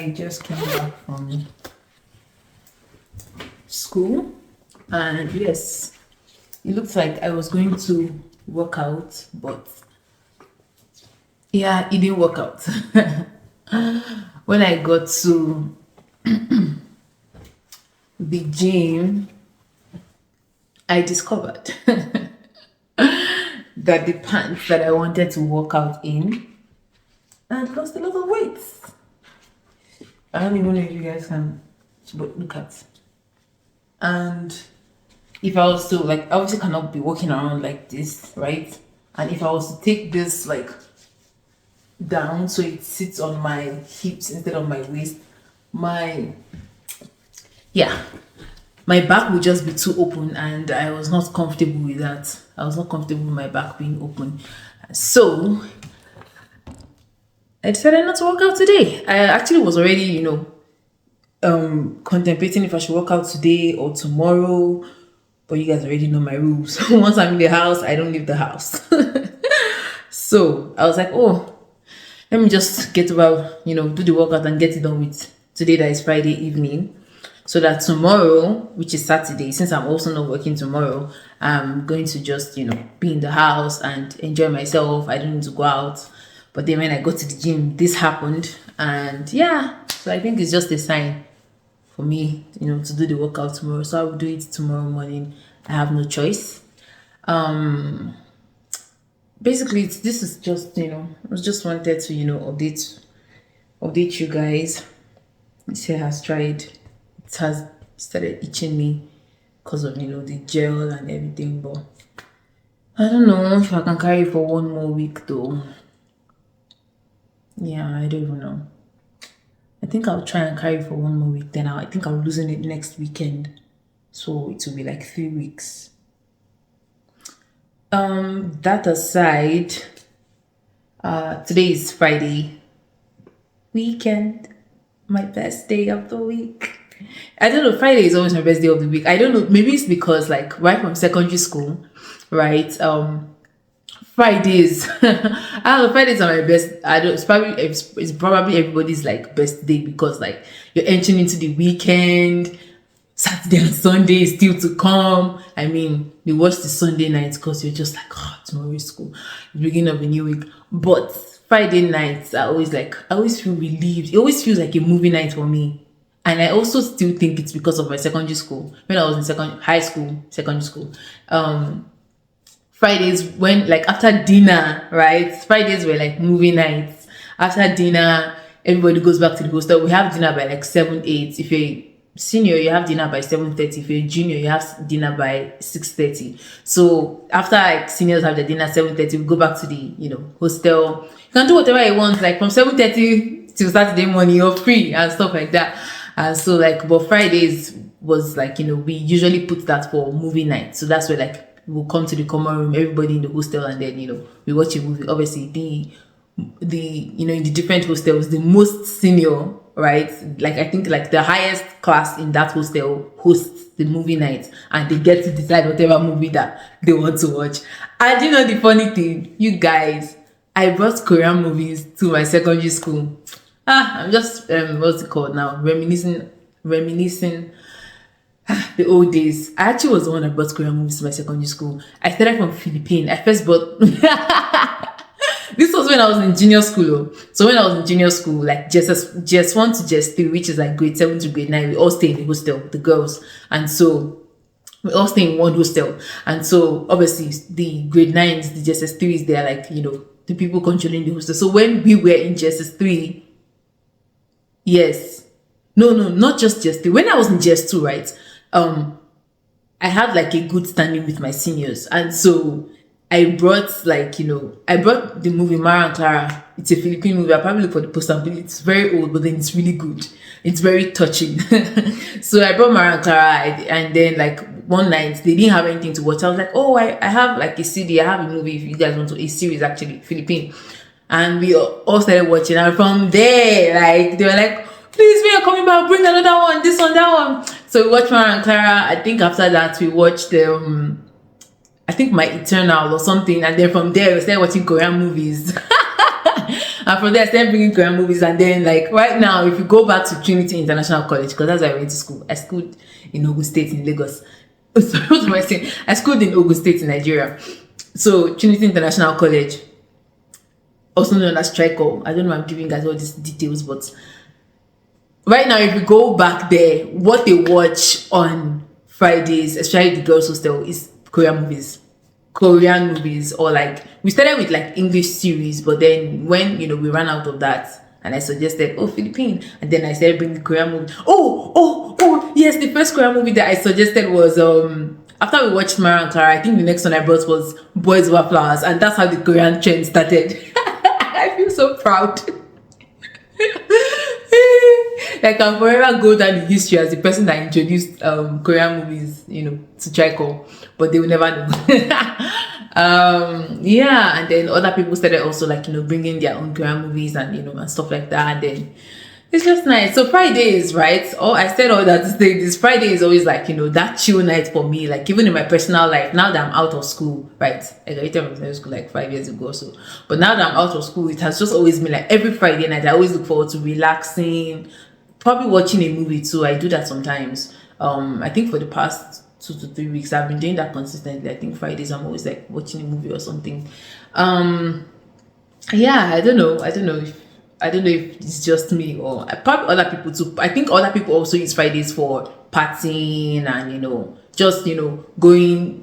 I just came back from school, and yes, it looks like I was going to work out, but yeah, it didn't work out. When I got to the gym, I discovered that the pants that I wanted to work out in, I lost a lot of weight. I don't even know if you guys can, but look at. And if I was to, like, I obviously cannot be walking around like this, right? And if I was to take this like down so it sits on my hips instead of my waist, my yeah, my back would just be too open, and I was not comfortable with that. I was not comfortable with my back being open. So I decided not to work out today. I actually was already, contemplating if I should work out today or tomorrow. But you guys already know my rules. Once I'm in the house, I don't leave the house. So I was like, oh, let me just get about, do the workout and get it done with today, that is Friday evening. So that tomorrow, which is Saturday, since I'm also not working tomorrow, I'm going to just, be in the house and enjoy myself. I don't need to go out. But then when I got to the gym, this happened. And yeah, so I think it's just a sign for me, to do the workout tomorrow. So I will do it tomorrow morning. I have no choice. Basically, this is just, I just wanted to, update you guys. This hair has tried. It has started itching me because of, the gel and everything. But I don't know if I can carry it for one more week though. Yeah, I don't even know. I think I'll try and carry for one more week. Then I think I'll loosen it next weekend. So it will be like 3 weeks. That aside, today is Friday. Weekend. My best day of the week. I don't know, Friday is always my best day of the week. I don't know, maybe it's because like right from secondary school, right? Fridays. I don't know, Fridays are my best. I don't it's probably everybody's like best day, because like you're entering into the weekend. Saturday and Sunday is still to come. I mean, you watch the Sunday night because you're just like, oh, tomorrow is school, the beginning of a new week. But Friday nights are always like, I always feel relieved. It always feels like a movie night for me. And I also still think it's because of my secondary school. When I was in secondary school, Fridays, when like after dinner, right? Fridays were like movie nights. After dinner, everybody goes back to the hostel. We have dinner by like 7, 8. If you're senior, you have dinner by 7:30. If you're a junior, you have dinner by 6:30. So after like seniors have the dinner 7:30, we go back to the hostel. You can do whatever you want, like from 7:30 till Saturday morning, you're free and stuff like that. And so like, but Fridays was like, we usually put that for movie night. So that's where like we'll come to the common room, everybody in the hostel, and then we watch a movie. Obviously the in the different hostels, the most senior, right, like I think like the highest class in that hostel hosts the movie night, and they get to decide whatever movie that they want to watch. And the funny thing, you guys, I brought Korean movies to my secondary school. I'm just what's it called now, reminiscing the old days. I actually was the one that brought Korean movies to my secondary school. I started from Philippines. I first brought this was when I was in junior school. So when I was in junior school, like just 1 to just 3, which is like grade 7 to grade 9, we all stay in the hostel, the girls. And so we all stay in one hostel. And so obviously the grade 9s, the JSS 3s, they are like, the people controlling the hostel. So when we were in JSS 3, yes. No, not just JSS 3. When I was in JSS 2, right? I had like a good standing with my seniors, and so I brought I brought the movie Mara and Clara. It's a Philippine movie. I probably look for the poster. It's very old, but then it's really good. It's very touching. So I brought Mara and Clara, and then like one night they didn't have anything to watch. I was like, oh, I have like a CD. I have a movie if you guys want to. A series actually, Philippine, and we all started watching. And from there, like they were like, please, when you're coming back, bring another one, this one, that one. So we watched Mara and Clara. I think after that we watched I think My Eternal or something, and then from there we started watching Korean movies. And from there, I started bringing Korean movies. And then, like, right now, if you go back to Trinity International College, because that's where I went to school. I schooled in Ogun State in Lagos. Sorry, what am I saying? I schooled in Ogun State in Nigeria. So, Trinity International College, also known as Trico. I don't know, I'm giving you guys all these details, but right now, if you go back there, what they watch on Fridays, especially the girls' hostel, is Korean movies. Korean movies, or like, we started with like English series, but then when, we ran out of that, and I suggested, Philippine, and then I started bringing Korean movies. Yes, the first Korean movie that I suggested was, after we watched Mara and Clara, I think the next one I brought was Boys Over Flowers, and that's how the Korean trend started. I feel so proud. Like, I'll forever go down in history as the person that introduced Korean movies, to Trico, but they will never know. Yeah, and then other people started also, like, bringing their own Korean movies and, and stuff like that. And then it's just nice. So Fridays, right? I said all that to say this. Friday is always like, that chill night for me. Like, even in my personal life, now that I'm out of school, right? I graduated from school like 5 years ago or so. But now that I'm out of school, it has just always been like every Friday night, I always look forward to relaxing, probably watching a movie too. I do that sometimes. I think for the past 2 to 3 weeks, I've been doing that consistently. I think Fridays I'm always like watching a movie or something. Yeah, I don't know if it's just me or probably other people too. I think other people also use Fridays for partying and just going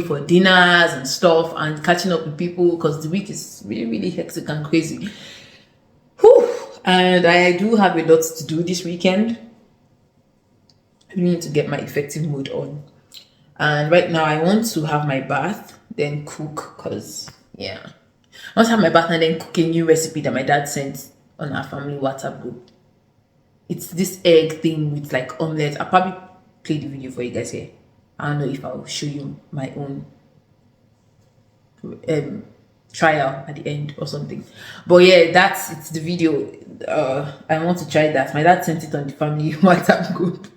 for dinners and stuff and catching up with people, because the week is really, really hectic and crazy. Whew. And I do have a lot to do this weekend. I need to get my effective mode on. And right now I want to have my bath, then cook, because I want to have my bath and then cook a new recipe that my dad sent on our family WhatsApp group. It's this egg thing with like omelette. I'll probably play the video for you guys here. I don't know if I'll show you my own trial at the end or something, but yeah, it's the video. I want to try that. My dad sent it on the family WhatsApp group.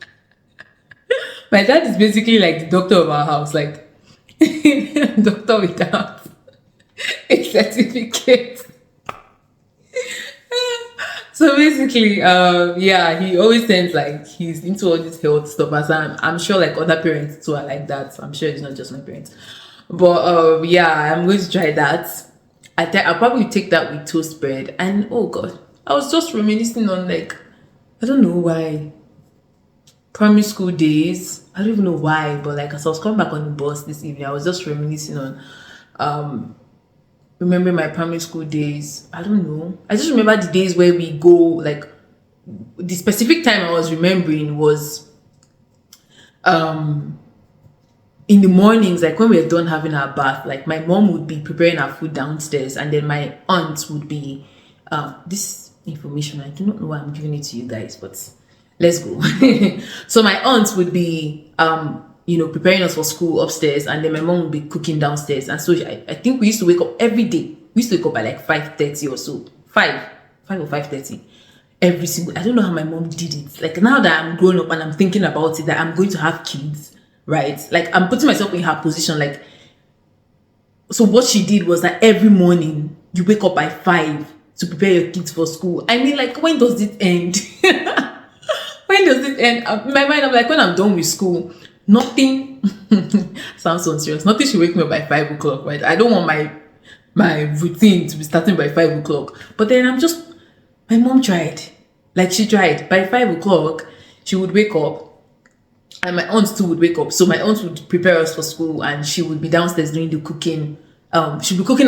My dad is basically like the doctor of our house, like doctor without a certificate. So basically, he always sends like he's into all this health stuff, as I'm sure like other parents too are like that. I'm sure it's not just my parents, but I'm going to try that. I'll probably take that with toast bread. And oh god, I was just reminiscing on, like, I don't know why, primary school days. I don't even know why, but like as I was coming back on the bus this evening, I was just reminiscing on remembering my primary school days. I don't know, I just remember the days where we go, like the specific time I was remembering was in the mornings, like when we were done having our bath, like my mom would be preparing our food downstairs, and then my aunt would be this information, I do not know why I'm giving it to you guys, but let's go. So my aunt would be preparing us for school upstairs, and then my mom would be cooking downstairs. And so I think we used to wake up every day. We used to wake up by like 5:30 or so, 5 or 5:30 every single. I don't know how my mom did it. Like now that I'm grown up and I'm thinking about it, that I'm going to have kids, right? Like I'm putting myself in her position. Like, so what she did was that every morning you wake up by 5 to prepare your kids for school. I mean, like, when does it end? When does it end? In my mind, I'm like, when I'm done with school, nothing sounds so serious. Nothing should wake me up by 5 o'clock, right? I don't want my routine to be starting by 5 o'clock. But then my mom tried. Like, she tried. By 5 o'clock, she would wake up, and my aunt too would wake up. So my aunt would prepare us for school, and she would be downstairs doing the cooking. She'd be cooking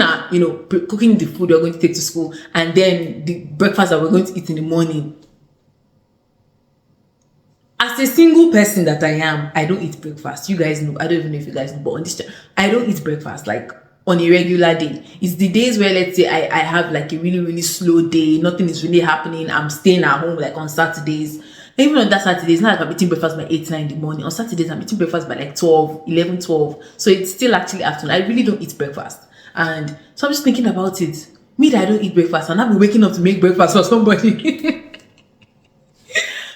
cooking the food we're going to take to school, and then the breakfast that we're going to eat in the morning. As a single person that I am, I don't eat breakfast. You guys know. I don't even know if you guys know, but on this channel, I don't eat breakfast like on a regular day. It's the days where, let's say, I have like a really, really slow day. Nothing is really happening. I'm staying at home, like on Saturdays. Even on that Saturday, it's not like I'm eating breakfast by 8, 9 in the morning. On Saturdays, I'm eating breakfast by like 12, 11, 12. So it's still actually afternoon. I really don't eat breakfast. And so I'm just thinking about it. Me that I don't eat breakfast, and I've been waking up to make breakfast for somebody.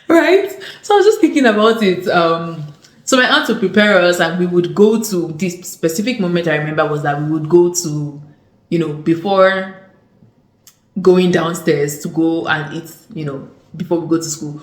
Right? So I was just thinking about it. So my aunt would prepare us, and we would go to this specific moment. I remember was that we would go to, before going downstairs to go and eat, before we go to school.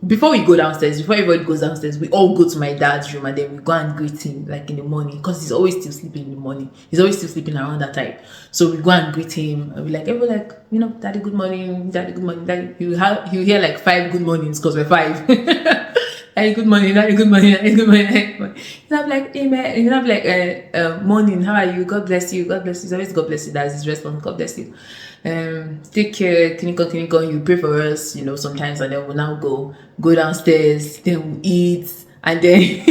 Before we go downstairs, before everybody goes downstairs, we all go to my dad's room and then we go and greet him like in the morning, because he's always still sleeping in the morning. He's always still sleeping around that time. So we go and greet him and we like, everybody like, daddy, good morning, daddy, good morning, daddy. You hear like 5 good mornings because we're 5. Daddy, good morning, daddy, good morning, daddy, good morning, daddy, good morning. You have like, amen. You have like, morning, how are you? God bless you, God bless you. It's always God bless you. That's his response. God bless you. Take care, clinical, you pray for us, sometimes, and then we'll now go downstairs, then we'll eat, and then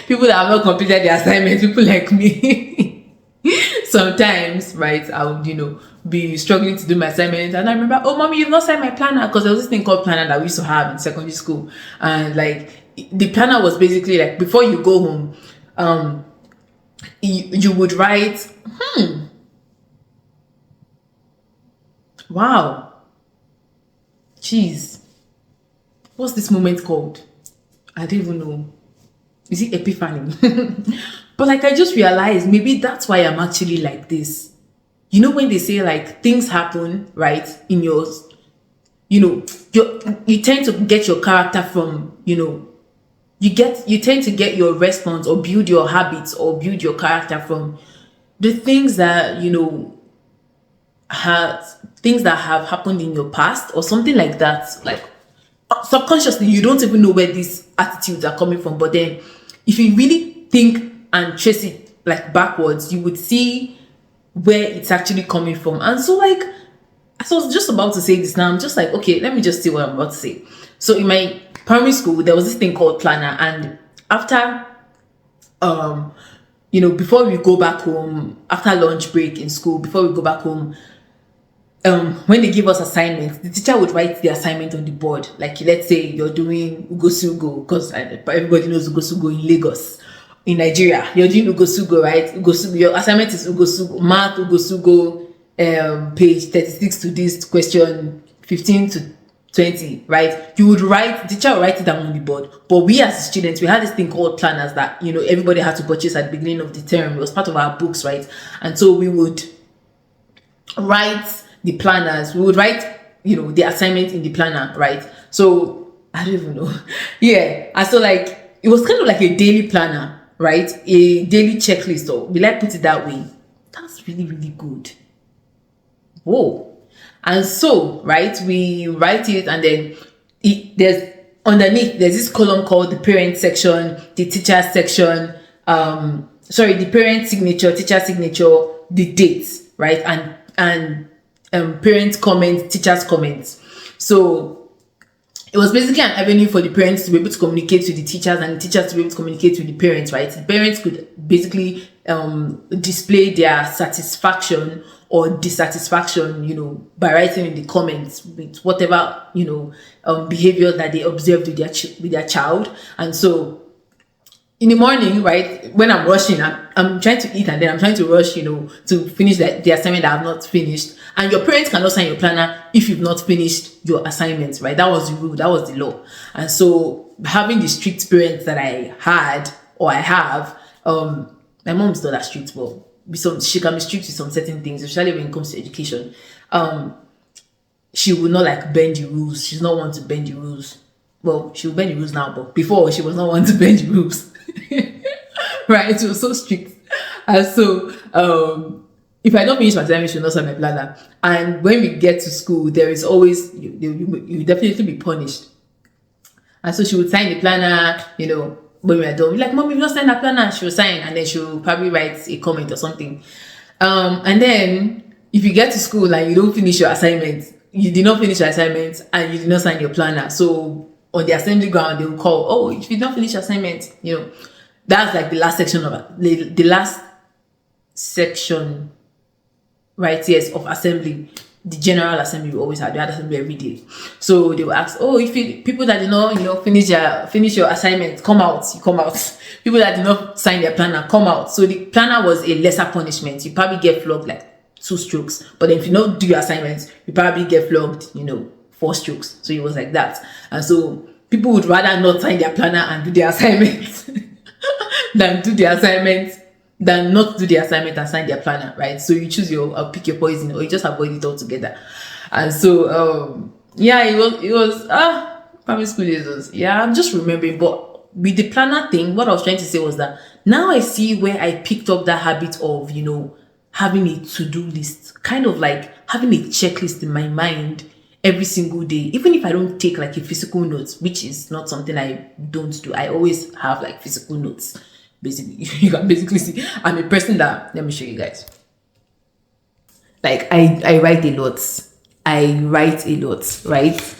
people that have not completed the assignment, people like me, sometimes, right, I would, be struggling to do my assignment, and I remember, oh, mommy, you've not signed my planner, because there was this thing called planner that we used to have in secondary school, and like, the planner was basically like, before you go home, you would write, wow. Jeez. What's this moment called? I don't even know. Is it epiphany? But like, I just realized maybe that's why I'm actually like this. When they say like things happen, right, in yours, you tend to get your character from, you tend to get your response or build your habits or build your character from the things that, things that have happened in your past or something like that. Like subconsciously, you don't even know where these attitudes are coming from. But then if you really think and trace it like backwards, you would see where it's actually coming from. And so like, as I was just about to say this now, I'm just like, okay, let me just see what I'm about to say. So in my primary school, there was this thing called planner. And after, before we go back home, after lunch break in school, before we go back home, when they give us assignments, the teacher would write the assignment on the board. Like, let's say you're doing Ugosugo, because everybody knows Ugosugo in Lagos, in Nigeria. You're doing Ugosugo, right? Ugosugo, your assignment is Ugosugo, math Ugosugo, page 36 to this question 15 to 20, right? You would write, the teacher would write it down on the board. But we as students, we had this thing called planners that, everybody had to purchase at the beginning of the term. It was part of our books, right? And so we would write the planners, we would write, the assignment in the planner, right? So I don't even know. Yeah. And so like, it was kind of like a daily planner, right? A daily checklist, or will I put it that way? That's really, really good. Whoa. And so, right, we write it, and then there's underneath, there's this column called the parent section, the teacher section, the parent signature, teacher signature, the dates, right? And parent comments, teachers' comments. So it was basically an avenue for the parents to be able to communicate with the teachers, and the teachers to be able to communicate with the parents, right? The parents could basically display their satisfaction or dissatisfaction, by writing in the comments with whatever, behavior that they observed with their child. And so in the morning, right, when I'm rushing, I'm trying to eat, and then I'm trying to rush, to finish the assignment that I've not finished. And your parents cannot sign your planner if you've not finished your assignments, right? That was the rule, that was the law. And so having the strict parents that I had, or I have, my mom's not that strict, but she can be strict with some certain things, especially when it comes to education. She will not like bend the rules. She's not one to bend the rules. Well, she will bend the rules now, but before she was not one to bend the rules. Right? It was so strict. And so if I don't finish my assignment, she will not sign my planner. And when we get to school, there is always, you definitely be punished. And so she would sign the planner, when we are done. We're like, Mom, you've not signed that planner. She will sign, and then she'll probably write a comment or something. And then if you get to school and you don't finish your assignment, you did not finish your assignment and you did not sign your planner. So on the assembly ground, they will call, oh, if you don't finish your assignment, that's like the last section of the last section, right? Yes, of assembly. The general assembly we always had. We had assembly every day. So they will ask, oh, if people that did not, finish your assignment, come out. You come out. People that did not sign their planner, come out. So the planner was a lesser punishment. You probably get flogged like 2 strokes. But then if you don't do your assignments, you probably get flogged, 4 strokes. So it was like that. And so people would rather not sign their planner and do their assignments than do their assignments, than not do the assignment and sign their planner, right? So you choose your pick your poison, or you just avoid it altogether. And so yeah, it was primary school days was, yeah, I'm just remembering. But with the planner thing, what I was trying to say was that now I see where I picked up that habit of, having a to-do list, kind of like having a checklist in my mind every single day, even if I don't take like a physical notes, which is not something I don't do. I always have like physical notes. Basically, you can basically see I'm a person that, let me show you guys. Like I write a lot. I write a lot, right?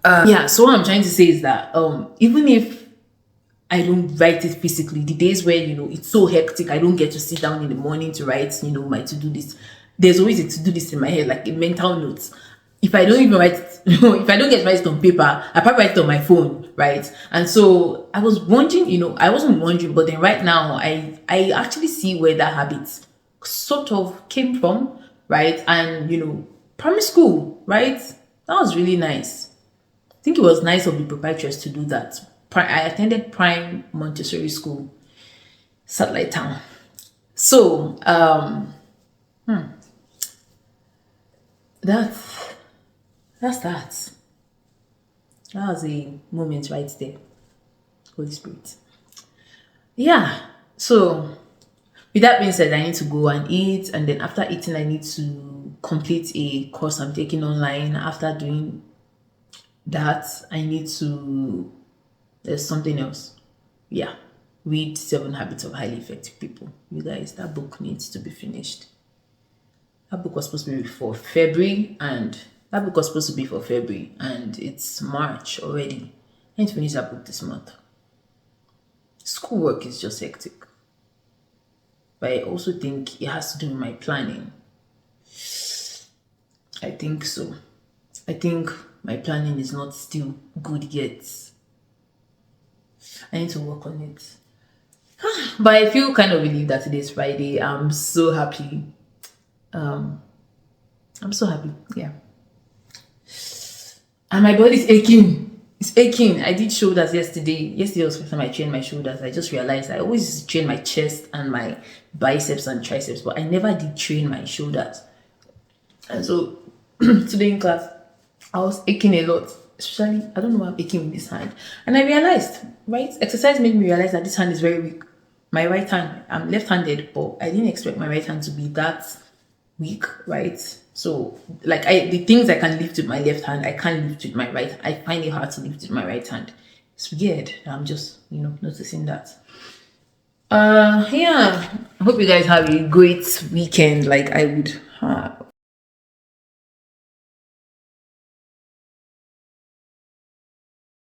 Yeah, so what I'm trying to say is that even if I don't write it physically, the days where it's so hectic, I don't get to sit down in the morning to write my to-do list. There's always a to-do list in my head, like a mental note. If I don't even write it, if I don't get to write it on paper, I probably write it on my phone, right? And so I was wondering, I wasn't wondering, but then right now I actually see where that habit sort of came from, right? And primary school, right? That was really nice. I think it was nice of the proprietors to do that. I attended Prime Montessori School, Satellite Town. So that's that. That was a moment right there. Holy Spirit. Yeah. So with that being said, I need to go and eat, and then after eating, I need to complete a course I'm taking online. After doing that, I need to, there's something else. Yeah. Read 7 Habits of Highly Effective People. You guys, that book needs to be finished. That book was supposed to be for February, and it's March already. I need to finish that book this month. Schoolwork is just hectic. But I also think it has to do with my planning. I think so. I think my planning is not still good yet. I need to work on it. But I feel kind of relieved that today is Friday. I'm so happy. I'm so happy. Yeah. And my body's aching. It's aching. I did shoulders yesterday. Yesterday was the first time I trained my shoulders. I just realized I always train my chest and my biceps and triceps, but I never did train my shoulders. And so today in class, I was aching a lot. Especially, I don't know why I'm aching with this hand. And I realized, right? Exercise made me realize that this hand is very weak. My right hand, I'm left-handed, but I didn't expect my right hand to be that weak, right? So like the things I can lift with my left hand, I can't lift with my right. I find it hard to lift with my right hand. It's weird. I'm just noticing that. Yeah, I hope you guys have a great weekend like I would have.